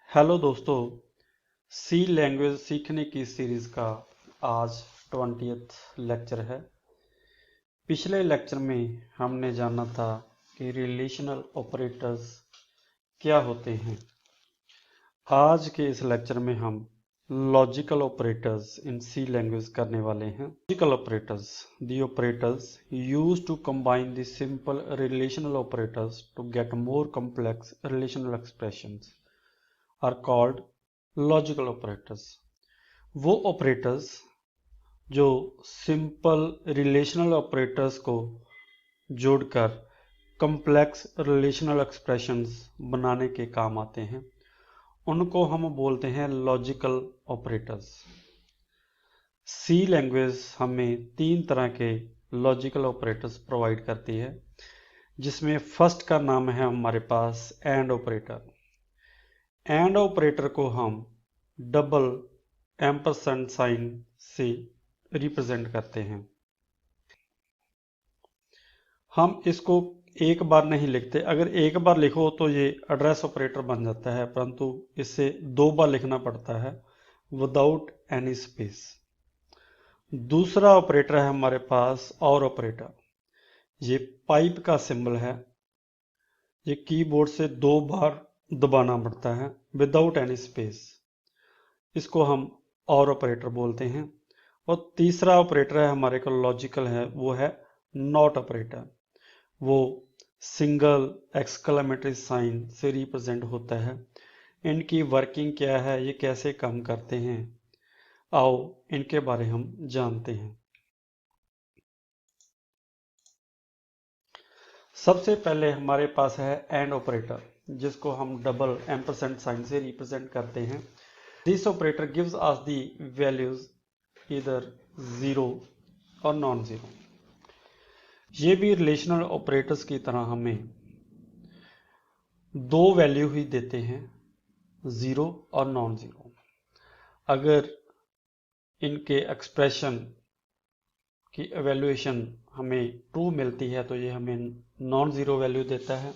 Hello दोस्तों, सी language सीखने की सीरीज का आज 20th लेक्चर है। पिछले लेक्चर में हमने जाना था कि रिलेशनल ऑपरेटर्स क्या होते हैं। आज के इस लेक्चर में हम logical operators in C language करने वाले हैं। Logical operators, the operators used to combine the simple relational operators to get more complex relational expressions are called logical operators. वो ऑपरेटर्स जो सिंपल रिलेशनल ऑपरेटर्स को जोड़कर complex relational expressions बनाने के काम आते हैं, उनको हम बोलते हैं लॉजिकल ऑपरेटर्स। सी लैंग्वेज हमें 3 तरह के लॉजिकल ऑपरेटर्स प्रोवाइड करती है, जिसमें फर्स्ट का नाम है हमारे पास एंड ऑपरेटर। एंड ऑपरेटर को हम डबल एम्परसेंड साइन से रिप्रेजेंट करते हैं। हम इसको एक बार नहीं लिखते। अगर एक बार लिखो तो ये एड्रेस ऑपरेटर बन जाता है, परंतु इसे 2 बार लिखना पड़ता है विदाउट एनी स्पेस। दूसरा ऑपरेटर है हमारे पास और ऑपरेटर। ये पाइप का सिंबल है। ये कीबोर्ड से 2 बार दबाना पड़ता है विदाउट एनी स्पेस। इसको हम और ऑपरेटर बोलते हैं। और तीसरा ऑपरेटर है हमारे को लॉजिकल है, वो है नॉट ऑपरेटर। वो सिंगल एक्सक्लेमेटरी साइन से रिप्रेजेंट होता है। इनकी वर्किंग क्या है, ये कैसे काम करते हैं, आओ इनके बारे हम जानते हैं। सबसे पहले हमारे पास है एंड ऑपरेटर, जिसको हम डबल एम्परसेंड साइन से रिप्रेजेंट करते हैं। This operator gives us the values इधर 0 और नॉन जीरो। ये भी रिलेशनल ऑपरेटर्स की तरह हमें 2 वैल्यू ही देते हैं, 0 और नॉन जीरो। अगर इनके एक्सप्रेशन की एवेल्युएशन हमें ट्रू मिलती है तो ये हमें नॉन जीरो वैल्यू देता है,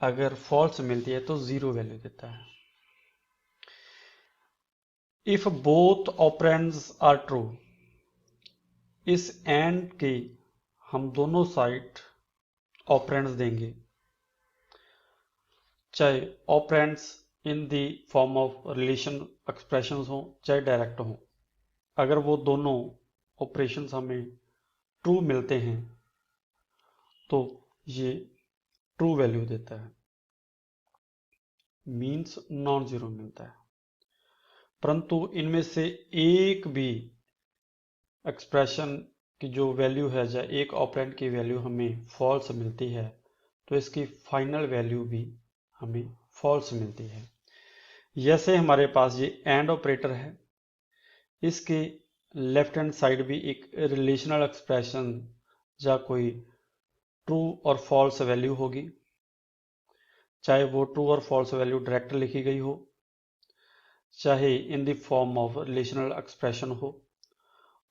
अगर फॉल्स मिलती है तो 0 वैल्यू देता है। If both operands are true, इस एंड के हम दोनों साइड ऑपरेंड्स देंगे, चाहे operands in the form of relation expressions हो चाहे डायरेक्ट हो। अगर वो दोनों ऑपरेशंस हमें ट्रू मिलते हैं तो ये ट्रू वैल्यू देता है, मींस नॉन जीरो मिलता है। परंतु इनमें से एक भी एक्सप्रेशन की जो वैल्यू है, या एक ऑपरेंड की वैल्यू हमें फॉल्स मिलती है तो इसकी फाइनल वैल्यू भी हमें फॉल्स मिलती है। जैसे हमारे पास ये एंड ऑपरेटर है, इसके लेफ्ट हैंड साइड भी एक रिलेशनल एक्सप्रेशन या कोई ट्रू और फॉल्स वैल्यू होगी, चाहे वो ट्रू और फॉल्स वैल्यू डायरेक्ट लिखी गई हो, चाहे इन the form of relational expression हो।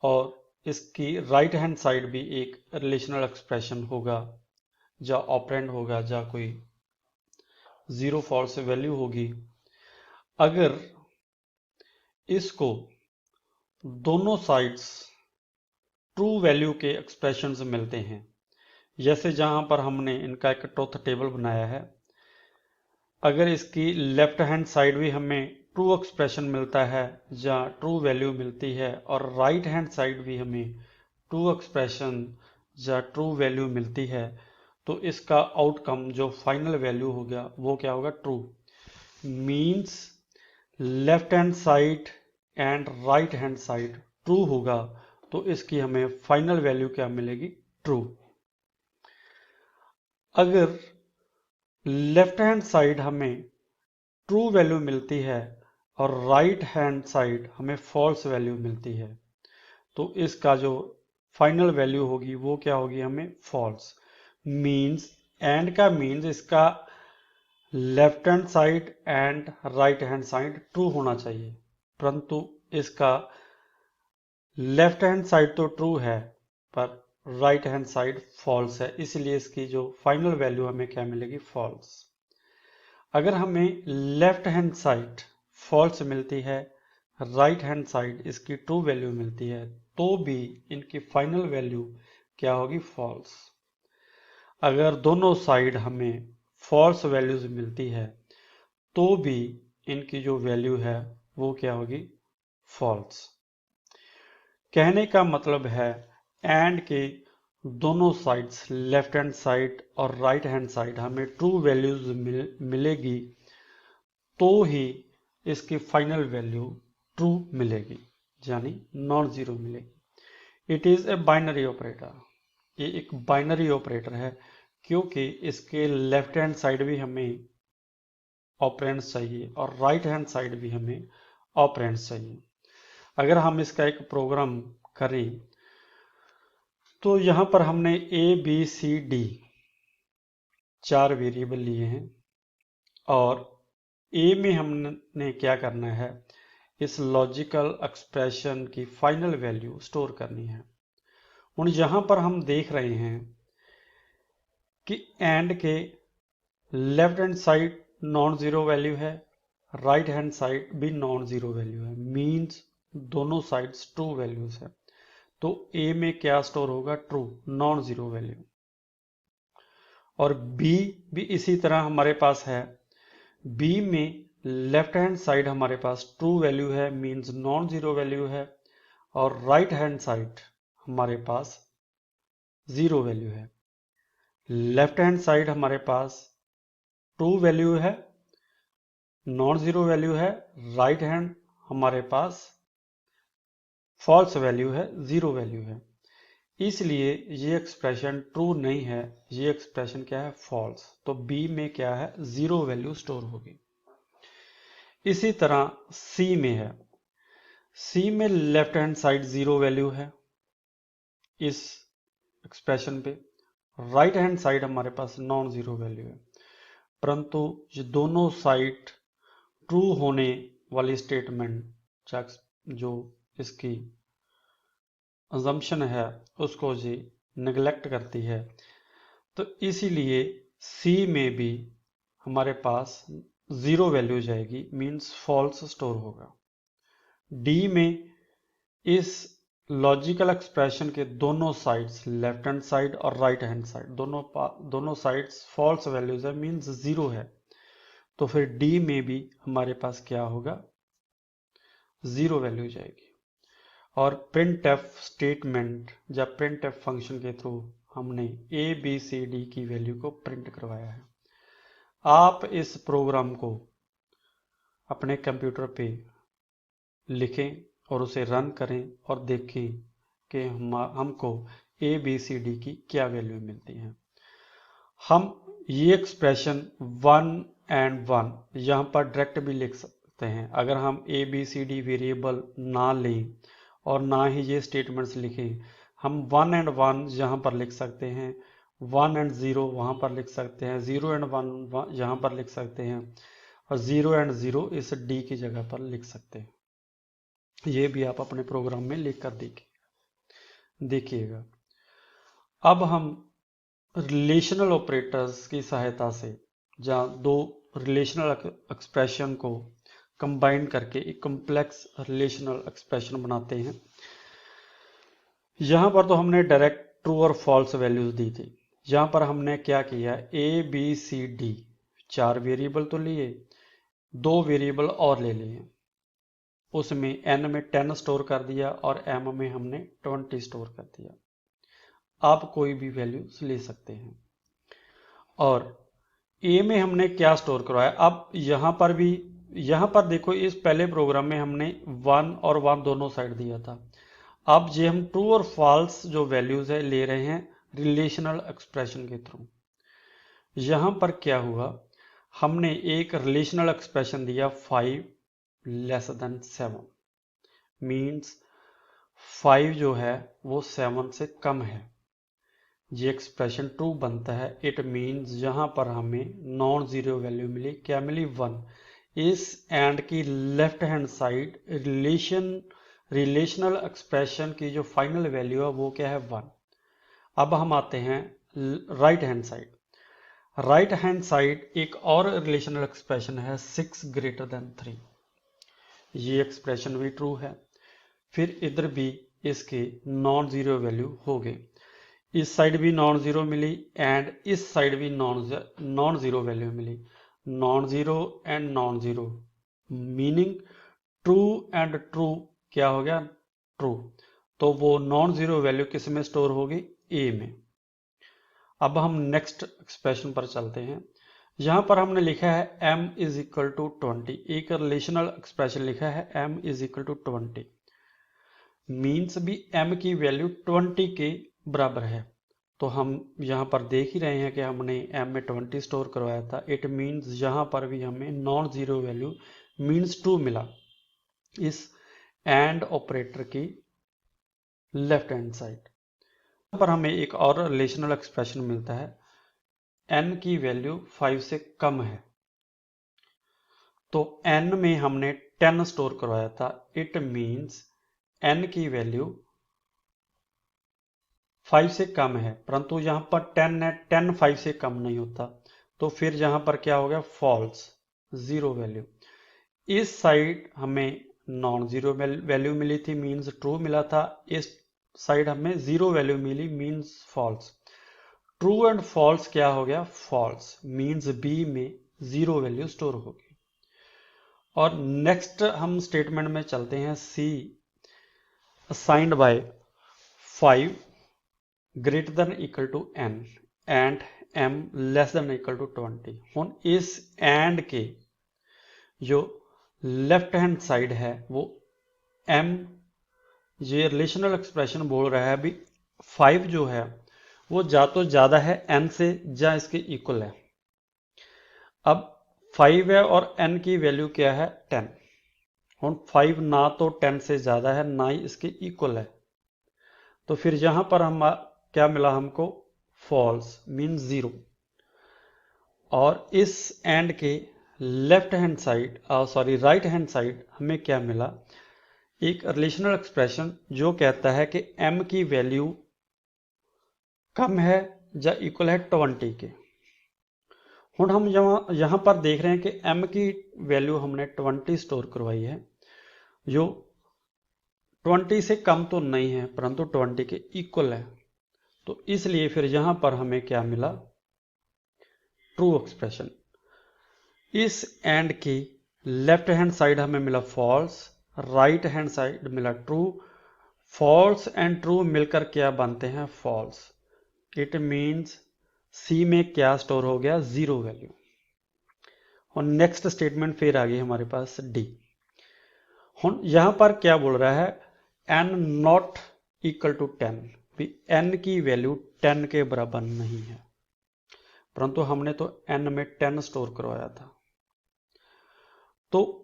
और इसकी राइट हैंड साइड भी एक रिलेशनल एक्सप्रेशन होगा, या ऑपरेंड होगा, या कोई 0 फॉल्स वैल्यू होगी। अगर इसको दोनों साइड्स ट्रू वैल्यू के एक्सप्रेशंस मिलते हैं, जैसे जहां पर हमने इनका एक ट्रुथ टेबल बनाया है, अगर इसकी लेफ्ट हैंड साइड भी हमें ट्रू एक्सप्रेशन मिलता है या ट्रू वैल्यू मिलती है, और राइट हैंड साइड भी हमें ट्रू एक्सप्रेशन या ट्रू वैल्यू मिलती है, तो इसका आउटकम जो फाइनल वैल्यू होगा वो क्या होगा, true. Means left hand side and right hand side true होगा तो इसकी हमें फाइनल वैल्यू क्या मिलेगी, ट्रू। अगर लेफ्ट हैंड साइड हमें ट्रू वैल्यू मिलती है और राइट हैंड साइड हमें फॉल्स वैल्यू मिलती है, तो इसका जो फाइनल वैल्यू होगी वो क्या होगी, हमें फॉल्स। मींस एंड का मींस इसका left hand side and right hand side true होना चाहिए, परंतु इसका लेफ्ट हैंड साइड तो ट्रू है पर राइट हैंड साइड फॉल्स है, इसलिए इसकी जो फाइनल वैल्यू हमें क्या मिलेगी, फॉल्स। अगर हमें लेफ्ट हैंड साइड फॉल्स मिलती है, राइट हैंड साइड इसकी ट्रू वैल्यू मिलती है, तो भी इनकी फाइनल वैल्यू क्या होगी? फॉल्स। अगर दोनों साइड हमें फॉल्स वैल्यूज मिलती है तो भी इनकी जो वैल्यू है वो क्या होगी? फॉल्स। कहने का मतलब है एंड के दोनों साइड्स, लेफ्ट हैंड साइड और राइट हैंड साइड, हमें ट्रू वैल्यूज मिलेगी तो ही इसकी फाइनल वैल्यू ट्रू मिलेगी, यानी नॉन जीरो मिलेगी। It is a binary operator. ये एक बाइनरी ऑपरेटर है क्योंकि इसके लेफ्ट हैंड साइड भी हमें ऑपरेंड्स चाहिए और राइट हैंड साइड भी हमें ऑपरेंड्स चाहिए। अगर हम इसका एक प्रोग्राम करें तो यहां पर हमने A B C D 4 variable लिए हैं और ए में हमने क्या करना है? इस लॉजिकल एक्सप्रेशन की फाइनल वैल्यू स्टोर करनी है। और यहां पर हम देख रहे हैं कि एंड के left hand side non zero value है, राइट हैंड साइड भी नॉन जीरो वैल्यू है, मींस दोनों साइड्स ट्रू वैल्यूज है। तो ए में क्या स्टोर होगा? True, non zero value. और बी भी इसी तरह हमारे पास है। बी में लेफ्ट हैंड साइड हमारे पास ट्रू वैल्यू है, मींस नॉन जीरो वैल्यू है, और राइट हैंड साइड हमारे पास जीरो वैल्यू है। लेफ्ट हैंड साइड हमारे पास ट्रू वैल्यू है, नॉन जीरो वैल्यू है, राइट हैंड हमारे पास फॉल्स वैल्यू है, जीरो वैल्यू है। इसलिए ये एक्सप्रेशन ट्रू नहीं है, ये एक्सप्रेशन क्या है? फॉल्स। तो बी में क्या है? जीरो वैल्यू स्टोर होगी। इसी तरह सी में है। सी में left hand side zero value है इस एक्सप्रेशन पे, राइट हैंड साइड हमारे पास नॉन जीरो वैल्यू है, परंतु ये दोनों साइड ट्रू होने वाली स्टेटमेंट जो इसकी अजम्पशन है उसको जी नेग्लेक्ट करती है। तो इसीलिए सी में भी हमारे पास जीरो वैल्यू जाएगी, मींस फॉल्स स्टोर होगा। डी में इस लॉजिकल एक्सप्रेशन के दोनों साइड्स, लेफ्ट हैंड साइड और राइट हैंड साइड, दोनों साइड्स फॉल्स वैल्यूज है, मींस जीरो है। तो फिर डी में भी हमारे पास क्या होगा? जीरो वैल्यू जाएगी। और प्रिंटफ स्टेटमेंट या प्रिंटफ फंक्शन के थ्रू हमने ए बी सी डी की वैल्यू को प्रिंट करवाया है। आप इस प्रोग्राम को अपने कंप्यूटर पे लिखें और उसे रन करें और देखें कि हमको ए बी सी डी की क्या वैल्यू मिलती है। हम ये एक्सप्रेशन 1 एंड 1 यहाँ पर डायरेक्ट भी लिख सकते हैं। अगर हम A B C D variable ना लें और ना ही ये स्टेटमेंट्स लिखें, हम 1 एंड 1 यहाँ पर लिख सकते हैं, 1 एंड 0 वहाँ पर लिख सकते हैं, 0 एंड 1 यहाँ पर लिख सकते हैं, और 0 एंड 0 इस डी की जगह पर लिख सकते हैं। ये भी आप अपने प्रोग्राम में लिख कर देखिएगा। अब हम रिलेशनल ऑपरेटर्स की सहायता से जहाँ दो रिलेशनल एक्सप्रेशन को कंबाइन करके एक कॉम्प्लेक्स रिलेशनल एक्सप्रेशन बनाते हैं। यहाँ पर तो हमने डायरेक्ट ट्रू और फॉल्स वैल्यूज दी थी। यहाँ पर हमने क्या किया? A B C D 4 variable तो लिए, 2 वेरिएबल और ले लिए, उसमें n में 10 स्टोर कर दिया और m में हमने 20 स्टोर कर दिया। आप कोई भी वैल्यू ले सकते हैं। और a में हमने क्या स्टोर करवाया? अब यहाँ पर देखो, इस पहले प्रोग्राम में हमने 1 और 1 दोनों साइड दिया था। अब ये हम ट्रू और फॉल्स जो वैल्यूज है ले रहे हैं रिलेशनल एक्सप्रेशन के थ्रू। यहाँ पर क्या हुआ? हमने एक रिलेशनल एक्सप्रेशन दिया 5 लेस देन 7, मीन्स 5 जो है वो 7 से कम है। ये एक्सप्रेशन ट्रू बनता है। इट मीन्स यहाँ पर हमें नॉन जीरो वैल्यू मिली। क्या मिली? 1। इस एंड की left hand side relational expression की जो फाइनल वैल्यू है वो क्या है? 1। अब हम आते हैं right hand side. Right hand side एक और रिलेशनल एक्सप्रेशन है 6 ग्रेटर देन 3, ये एक्सप्रेशन भी ट्रू है। फिर इधर भी इसके नॉन जीरो वैल्यू हो गई, इस साइड भी नॉन जीरो मिली एंड इस साइड भी नॉन जीरो वैल्यू मिली। Non zero and non zero meaning true and true क्या हो गया, ट्रू। तो वो नॉन जीरो वैल्यू किस में स्टोर होगी, ए में। अब हम नेक्स्ट एक्सप्रेशन पर चलते हैं। यहां पर हमने लिखा है m इज इक्वल टू 20, एक रिलेशनल एक्सप्रेशन लिखा है m is equal to 20, means भी m की वैल्यू 20 के बराबर है। तो हम यहां पर देख ही रहे हैं कि हमने m में 20 स्टोर करवाया था, इट मीन्स यहां पर भी हमें नॉन जीरो वैल्यू मीन्स 2 मिला इस एंड ऑपरेटर की लेफ्ट हैंड साइड पर। हमें एक और रिलेशनल एक्सप्रेशन मिलता है n की वैल्यू 5 से कम है, तो n में हमने 10 स्टोर करवाया था, इट मीन्स n की वैल्यू 5 से कम है, परंतु यहां पर 10 है, 10 5 से कम नहीं होता, तो फिर यहां पर क्या हो गया, फॉल्स, जीरो वैल्यू। इस साइड हमें नॉन जीरो वैल्यू मिली थी, मीन्स ट्रू मिला था, इस साइड हमें जीरो वैल्यू मिली, means false. True and false क्या हो गया, फॉल्स, मीन्स बी में जीरो वैल्यू स्टोर होगी। और नेक्स्ट हम स्टेटमेंट में चलते हैं, C assigned by 5 greater than equal to n and m less than equal to 20। ਹੁਣ इस एंड के जो लेफ्ट हैंड साइड है वो m, ये रिलेशनल एक्सप्रेशन बोल रहा है अभी 5 जो है वो जा तो ज्यादा है n से, या इसके इक्वल है। अब 5 है और n की वैल्यू क्या है, 10। हम 5 ना तो 10 से ज्यादा है ना ही इसके इक्वल है, तो फिर यहां पर हम क्या मिला हमको, फॉल्स, मीन जीरो। और इस एंड के left hand side sorry right hand side हमें क्या मिला, एक रिलेशनल एक्सप्रेशन जो कहता है कि m की वैल्यू कम है या इक्वल है 20 के। ਹੁਣ हम यहां पर देख रहे हैं कि m की वैल्यू हमने 20 स्टोर करवाई है, जो 20 से कम तो नहीं है परंतु 20 के इक्वल है, तो इसलिए फिर यहां पर हमें क्या मिला, ट्रू एक्सप्रेशन। इस एंड की लेफ्ट हैंड साइड हमें मिला फॉल्स, राइट हैंड साइड मिला ट्रू। फॉल्स एंड ट्रू मिलकर क्या बनते हैं, फॉल्स। इट मीन्स सी में क्या स्टोर हो गया, जीरो वैल्यू। और नेक्स्ट स्टेटमेंट फिर आ गई हमारे पास डी। हम यहां पर क्या बोल रहा है, n नॉट इक्वल टू 10, भी n की वैल्यू 10 के बराबर नहीं है, परंतु हमने तो n में 10 स्टोर करवाया था, तो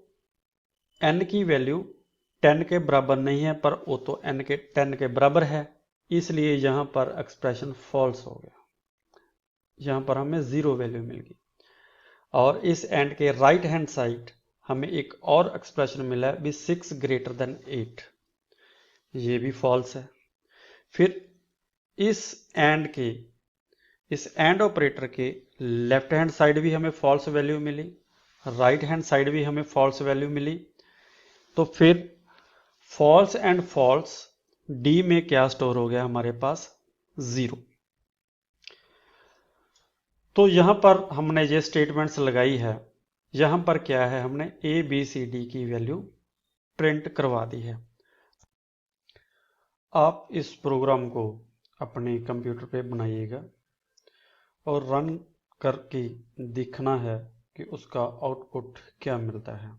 n की वैल्यू 10 के बराबर नहीं है, पर वो तो n के 10 के बराबर है, इसलिए यहां पर एक्सप्रेशन फॉल्स हो गया, यहां पर हमें जीरो वैल्यू मिल गई। और इस एंड के राइट हैंड साइड हमें एक और एक्सप्रेशन मिला है भी 6 ग्रेटर देन 8, ये भी फॉल्स है। फिर इस एंड ऑपरेटर के लेफ्ट हैंड साइड भी हमें फॉल्स वैल्यू मिली, राइट हैंड साइड भी हमें फॉल्स वैल्यू मिली, तो फिर फॉल्स एंड फॉल्स डी में क्या स्टोर हो गया हमारे पास, जीरो। तो यहां पर हमने ये स्टेटमेंट्स लगाई है, यहां पर क्या है, हमने ए बी सी डी की वैल्यू प्रिंट करवा दी है। आप इस प्रोग्राम को अपने कंप्यूटर पे बनाइएगा और रन करके दिखना है कि उसका आउटपुट क्या मिलता है।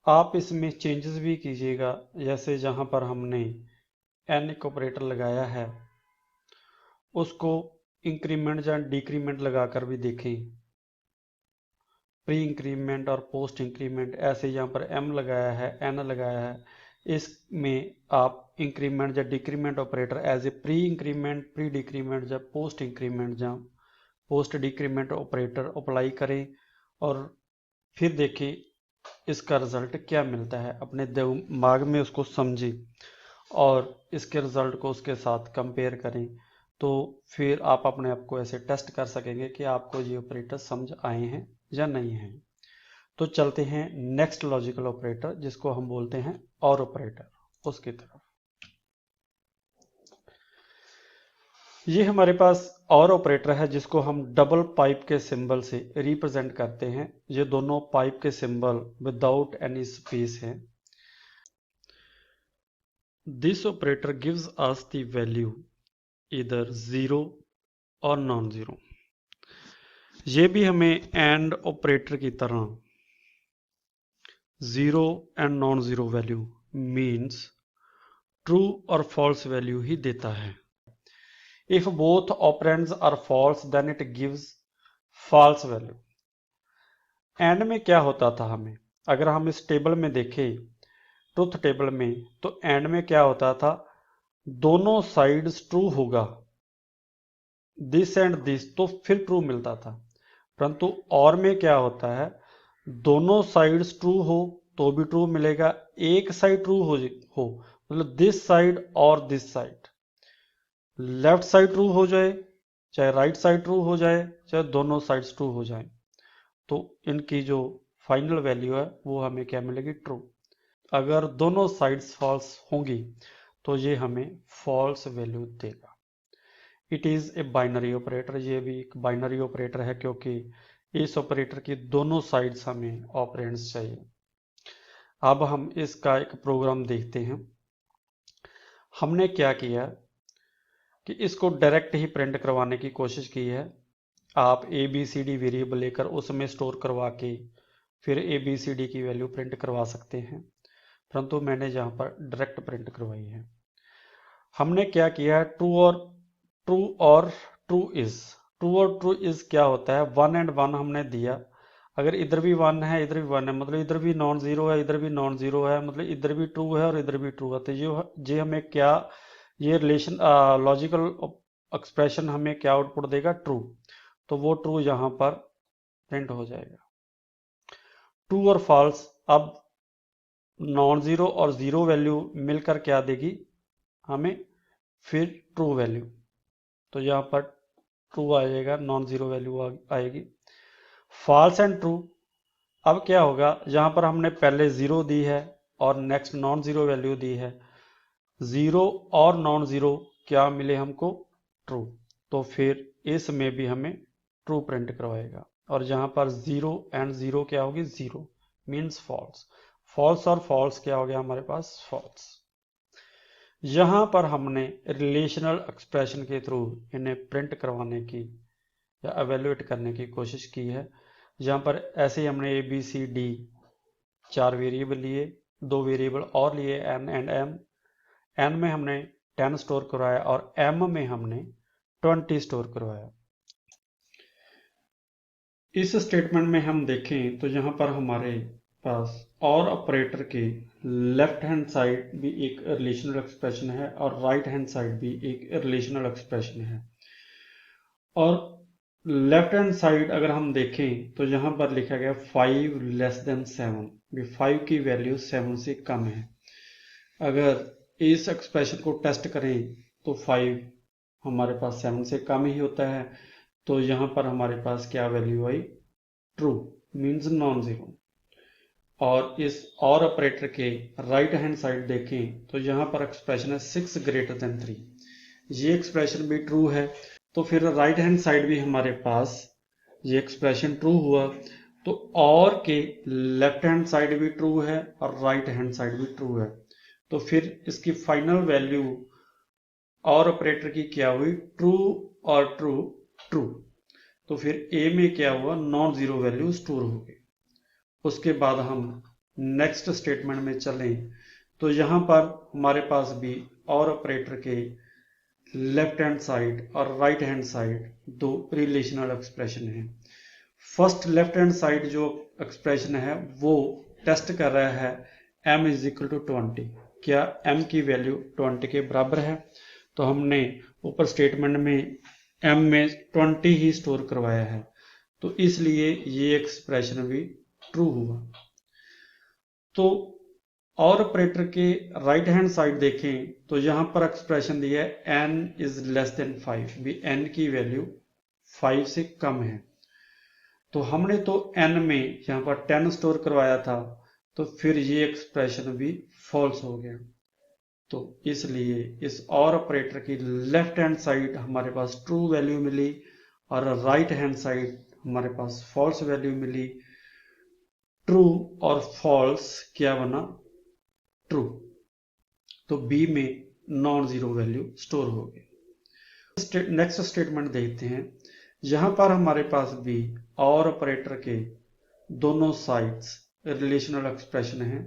आप इसमें चेंजेस भी कीजिएगा, जैसे जहां पर हमने एन ऑपरेटर लगाया है उसको इंक्रीमेंट या डिक्रीमेंट लगाकर भी देखें, प्री इंक्रीमेंट और पोस्ट इंक्रीमेंट। ऐसे यहाँ पर m लगाया है, n लगाया है, इसमें आप इंक्रीमेंट या decrement operator as a pre increment, pre decrement या पोस्ट इंक्रीमेंट या पोस्ट डिक्रीमेंट ऑपरेटर अप्लाई करें और फिर देखें इसका रिजल्ट क्या मिलता है, अपने दिमाग में उसको समझें और इसके रिजल्ट को उसके साथ कंपेयर करें। तो फिर आप अपने आप को ऐसे टेस्ट कर सकेंगे कि आपको ये ऑपरेटर समझ आए हैं या नहीं हैं। तो चलते हैं नेक्स्ट लॉजिकल ऑपरेटर जिसको हम बोलते हैं और ऑपरेटर, उसकी तरफ। ये हमारे पास और ऑपरेटर है जिसको हम डबल पाइप के सिंबल से रिप्रेजेंट करते हैं। ये दोनों पाइप के सिंबल विदाउट एनी स्पेस हैं। This operator gives us the value इधर 0 और नॉन जीरो। ये भी हमें एंड ऑपरेटर की तरह 0 and non zero value means true और फॉल्स वैल्यू ही देता है। If both operands are false, then it gives false value. And में क्या होता था हमें, अगर हम इस टेबल में देखें, ट्रुथ टेबल में, तो एंड में क्या होता था, दोनों साइड्स ट्रू होगा, दिस एंड दिस, तो फिर ट्रू मिलता था। परंतु और में क्या होता है, दोनों साइड्स ट्रू हो तो भी ट्रू मिलेगा, एक साइड ट्रू हो मतलब दिस साइड और this side, left side true हो जाए चाहे राइट साइड ट्रू हो जाए चाहे दोनों साइड्स ट्रू हो जाए, तो इनकी जो फाइनल वैल्यू है वो हमें क्या मिलेगी, ट्रू। अगर दोनों साइड्स फॉल्स होंगी तो ये हमें फॉल्स वैल्यू देगा। It is a binary operator, ये भी एक बाइनरी ऑपरेटर है क्योंकि इस ऑपरेटर की दोनों साइड्स हमें ऑपरेंड्स चाहिए। अब हम इसका एक प्रोग्राम देखते हैं। हमने क्या किया कि इसको डायरेक्ट ही प्रिंट करवाने की कोशिश की है। आप ABCD वेरिएबल लेकर उसमें स्टोर करवा के फिर ABCD की वैल्यू प्रिंट करवा सकते हैं, परंतु मैंने यहाँ पर डायरेक्ट प्रिंट करवाई है। हमने क्या किया है, ट्रू और ट्रू इज क्या होता है, 1 एंड 1 हमने दिया। अगर इधर भी 1 है इधर भी 1 है, मतलब इधर भी नॉन जीरो है इधर भी नॉन जीरो है, मतलब इधर भी ट्रू है और इधर भी ट्रू है, तो ये हमें क्या, ये रिलेशन लॉजिकल एक्सप्रेशन हमें क्या आउटपुट देगा, ट्रू। तो वो ट्रू यहां पर प्रिंट हो जाएगा। ट्रू और फॉल्स, अब नॉन जीरो और जीरो वैल्यू मिलकर क्या देगी हमें, फिर ट्रू वैल्यू। तो यहां पर ट्रू आ जाएगा, नॉन जीरो वैल्यू आएगी। फॉल्स एंड ट्रू, अब क्या होगा, यहां पर हमने पहले जीरो दी है और नेक्स्ट नॉन जीरो वैल्यू दी है, जीरो और नॉन जीरो क्या मिले हमको, ट्रू। तो फिर इसमें भी हमें ट्रू प्रिंट करवाएगा, और जहां पर जीरो एंड जीरो क्या होगी, जीरो मीन्स फॉल्स। फॉल्स और फॉल्स क्या हो गया हमारे पास, फॉल्स। यहां पर हमने रिलेशनल एक्सप्रेशन के थ्रू इन्हें प्रिंट करवाने की या एवेल्युएट करने की कोशिश की है। जहां पर ऐसे ही हमने ABCD 4 वेरिएबल लिए, 2 वेरिएबल और लिए N एंड M। N में हमने 10 स्टोर करवाया और M में हमने 20 स्टोर करवाया। इस स्टेटमेंट में हम देखें तो यहाँ पर हमारे पास और ऑपरेटर के लेफ्ट हैंड साइड भी एक रिलेशनल एक्सप्रेशन है और राइट हैंड साइड भी एक रिलेशनल एक्सप्रेशन है। और लेफ्ट हैंड साइड अगर हम देखें तो यहाँ पर लिखा गया 5 लेस देन 7, भी 5 की वैल्यू 7 से कम है। अगर इस एक्सप्रेशन को टेस्ट करें तो 5 हमारे पास 7 से कम ही होता है, तो यहाँ पर हमारे पास क्या वैल्यू आई, ट्रू मीन्स नॉन जीरो। और इस और ऑपरेटर के राइट हैंड साइड देखें तो यहाँ पर एक्सप्रेशन है 6 ग्रेटर देन 3, ये एक्सप्रेशन भी ट्रू है। तो फिर राइट हैंड साइड भी हमारे पास ये एक्सप्रेशन ट्रू हुआ, तो और के लेफ्ट हैंड साइड भी ट्रू है और राइट हैंड साइड भी ट्रू है, तो फिर इसकी फाइनल वैल्यू और ऑपरेटर की क्या हुई, ट्रू और ट्रू ट्रू। तो फिर ए में क्या हुआ, नॉन जीरो वैल्यू स्टोर हो गई। उसके बाद हम नेक्स्ट स्टेटमेंट में चलें तो यहां पर हमारे पास भी और ऑपरेटर के लेफ्ट हैंड साइड और राइट हैंड साइड दो रिलेशनल एक्सप्रेशन है। फर्स्ट लेफ्ट हैंड साइड जो एक्सप्रेशन है वो टेस्ट कर रहा है m इज इक्वल टू 20, क्या m की वैल्यू 20 के बराबर है। तो हमने ऊपर स्टेटमेंट में m में 20 ही स्टोर करवाया है, तो इसलिए ये एक्सप्रेशन भी ट्रू हुआ। तो और ऑपरेटर के राइट हैंड साइड देखें तो यहां पर एक्सप्रेशन दिया है n इज लेस देन 5, भी n की वैल्यू 5 से कम है। तो हमने तो n में यहां पर 10 स्टोर करवाया था, तो फिर ये एक्सप्रेशन भी फॉल्स हो गया। तो इसलिए इस और ऑपरेटर की लेफ्ट हैंड साइड हमारे पास ट्रू वैल्यू मिली और राइट हैंड साइड हमारे पास फॉल्स वैल्यू मिली। ट्रू और फॉल्स क्या बना? ट्रू। तो बी में नॉन जीरो वैल्यू स्टोर हो गई। नेक्स्ट स्टेटमेंट देखते हैं। यहां पर हमारे पास भी और ऑपरेटर के दोनों साइड्स रिलेशनल एक्सप्रेशन है।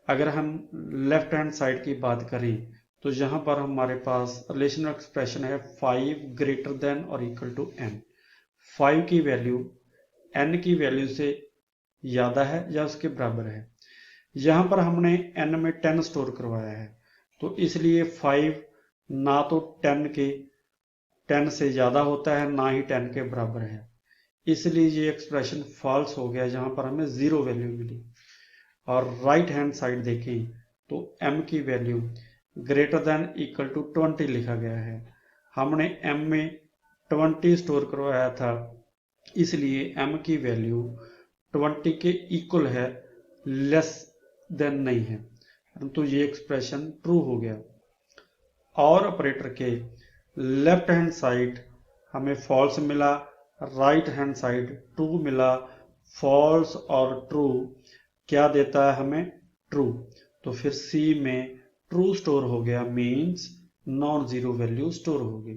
अगर हम लेफ्ट हैंड साइड की बात करें तो यहां पर हमारे पास रिलेशनल एक्सप्रेशन है 5 ग्रेटर देन और इक्वल टू n। 5 की वैल्यू n की वैल्यू से ज्यादा है या उसके बराबर है। यहां पर हमने n में 10 स्टोर करवाया है, तो इसलिए 5 ना तो 10 से ज्यादा होता है ना ही 10 के बराबर है, इसलिए ये एक्सप्रेशन फॉल्स हो गया, जहां पर हमें जीरो वैल्यू मिली। और राइट हैंड साइड देखें तो m की value greater than equal to 20 लिखा गया है। हमने m में 20 स्टोर करवाया था, इसलिए m की वैल्यू 20 के इक्वल है, लेस देन नहीं है, परंतु ये एक्सप्रेशन ट्रू हो गया। और ऑपरेटर के लेफ्ट हैंड साइड हमें फॉल्स मिला, राइट हैंड साइड ट्रू मिला। फॉल्स और ट्रू क्या देता है हमें? ट्रू। तो फिर सी में ट्रू स्टोर हो गया, means non zero value store होगी।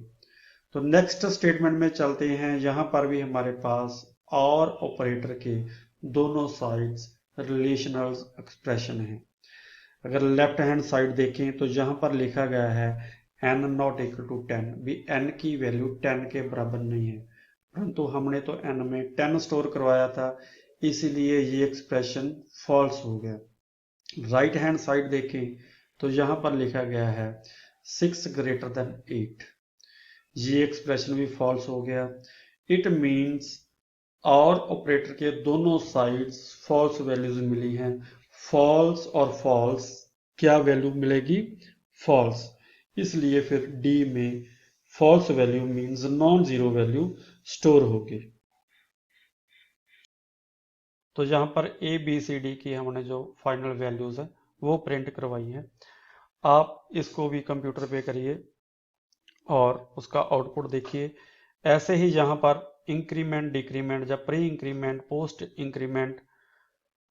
तो नेक्स्ट स्टेटमेंट में चलते हैं। यहां पर भी हमारे पास और ऑपरेटर के दोनों साइड्स रिलेशनल एक्सप्रेशन है। अगर लेफ्ट हैंड साइड देखें तो यहां पर लिखा गया है n नॉट इक्वल टू 10, भी n की वैल्यू 10 के बराबर नहीं है, परंतु हमने तो n में 10 स्टोर करवाया था, इसीलिए ये एक्सप्रेशन फॉल्स हो गया। राइट हैंड साइड देखें तो यहां पर लिखा गया है 6 ग्रेटर देन 8, ये एक्सप्रेशन भी फॉल्स हो गया। इट मीन्स और ऑपरेटर के दोनों साइड्स फॉल्स वैल्यूज मिली हैं। फॉल्स और फॉल्स क्या वैल्यू मिलेगी? फॉल्स। इसलिए फिर डी में false value means non zero value store होगी। तो यहाँ पर ए बी सी डी की हमने जो फाइनल वैल्यूज है वो प्रिंट करवाई है। आप इसको भी कंप्यूटर पे करिए और उसका आउटपुट देखिए। ऐसे ही यहाँ पर इंक्रीमेंट डिक्रीमेंट या pre increment post increment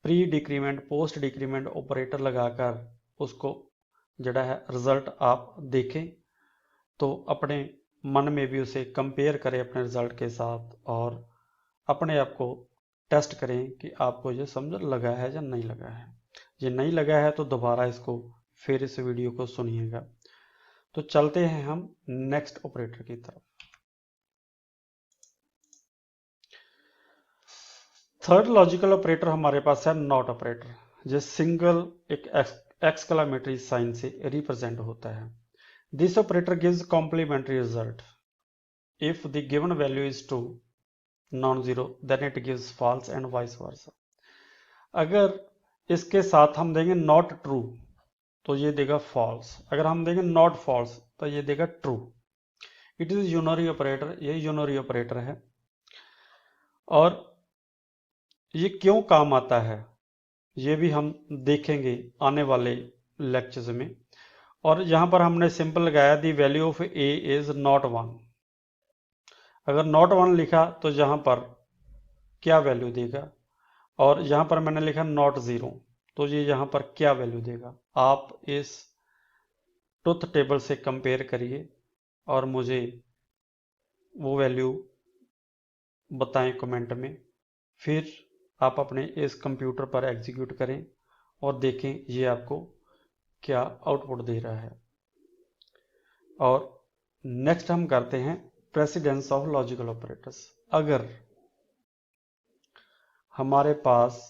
pre decrement post decrement operator लगाकर उसको जड़ा है रिजल्ट आप देखें, तो अपने मन में भी उसे कंपेयर करें अपने रिजल्ट के साथ और अपने आप को टेस्ट करें कि आपको ये समझ लगा है या नहीं लगा है। ये नहीं लगा है तो दोबारा इसको फिर इस वीडियो को सुनिएगा। तो चलते हैं हम नेक्स्ट ऑपरेटर की तरफ। थर्ड लॉजिकल ऑपरेटर हमारे पास है नॉट ऑपरेटर, जो सिंगल एक एक्सक्लेमेटरी साइन से रिप्रेजेंट होता है। This operator gives complementary result if the given value is true non zero then it gives false and vice versa. अगर इसके साथ हम देंगे नॉट ट्रू तो ये देगा फॉल्स, अगर हम देंगे नॉट फॉल्स तो ये देगा true. It is unary operator, ये यूनरी ऑपरेटर है। और ये क्यों काम आता है ये भी हम देखेंगे आने वाले लेक्चर्स में। और यहां पर हमने सिंपल लगाया the value of A is not 1। अगर नॉट 1 लिखा तो यहां पर क्या वैल्यू देगा, और यहां पर मैंने लिखा नॉट 0 तो ये यहां पर क्या वैल्यू देगा। आप इस ट्रुथ टेबल से कंपेयर करिए और मुझे वो वैल्यू बताएं कमेंट में। फिर आप अपने इस कंप्यूटर पर एग्जीक्यूट करें और देखें ये आपको क्या आउटपुट दे रहा है। और नेक्स्ट हम करते हैं प्रेसिडेंस ऑफ लॉजिकल ऑपरेटर्स। अगर हमारे पास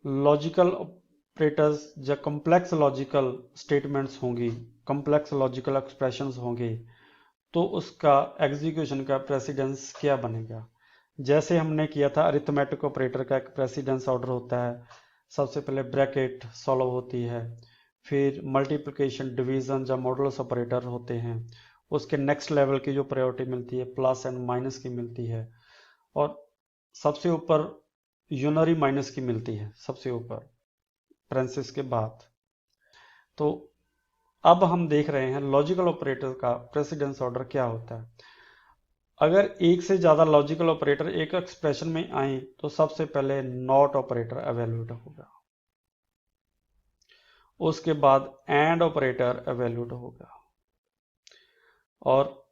लॉजिकल ऑपरेटर्स या कॉम्प्लेक्स लॉजिकल स्टेटमेंट्स होंगी, कॉम्प्लेक्स लॉजिकल एक्सप्रेशंस होंगे, तो उसका एग्जीक्यूशन का प्रेसिडेंस क्या बनेगा। जैसे हमने किया था अरिथमेटिक ऑपरेटर का एक प्रेसिडेंस ऑर्डर होता है, सबसे पहले ब्रैकेट सॉल्व होती है, फिर मल्टीप्लिकेशन, डिवीजन या मॉडुलस ऑपरेटर होते हैं, उसके नेक्स्ट लेवल की जो प्रायोरिटी मिलती है प्लस एंड माइनस की मिलती है, और सबसे ऊपर यूनरी माइनस की मिलती है, सबसे ऊपर पैरेंथेसिस के बाद। तो अब हम देख रहे हैं लॉजिकल ऑपरेटर का प्रेसिडेंस ऑर्डर क्या होता है। अगर एक से ज्यादा लॉजिकल ऑपरेटर एक एक्सप्रेशन में आए तो सबसे पहले नॉट ऑपरेटर एवेल्यूट होगा, उसके बाद एंड ऑपरेटर एवेल्यूट होगा, और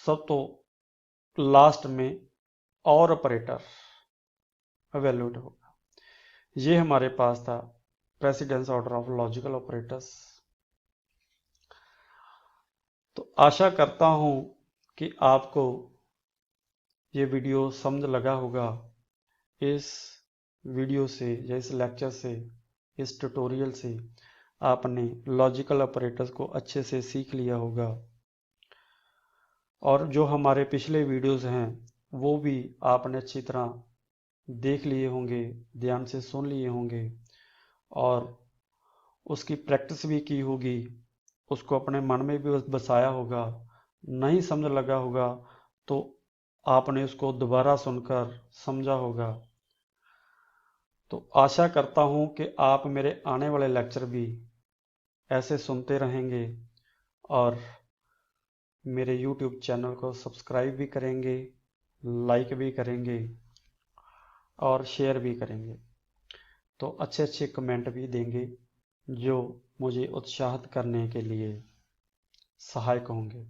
सब तो लास्ट में और ऑपरेटर एवेल्यूट होगा। ये हमारे पास था precedence order of logical operators. तो आशा करता हूं कि आपको ये वीडियो समझ लगा होगा। इस वीडियो से या इस लेक्चर से, इस ट्यूटोरियल से आपने लॉजिकल ऑपरेटर्स को अच्छे से सीख लिया होगा, और जो हमारे पिछले वीडियोस हैं वो भी आपने अच्छी तरह देख लिए होंगे, ध्यान से सुन लिए होंगे, और उसकी प्रैक्टिस भी की होगी, उसको अपने मन में भी बसाया होगा। नहीं समझ लगा होगा तो आपने उसको दोबारा सुनकर समझा होगा। तो आशा करता हूं कि आप मेरे आने वाले लेक्चर भी ऐसे सुनते रहेंगे, और मेरे YouTube चैनल को सब्सक्राइब भी करेंगे, लाइक भी करेंगे और शेयर भी करेंगे। तो अच्छे अच्छे कमेंट भी देंगे जो मुझे उत्साहित करने के लिए सहायक होंगे।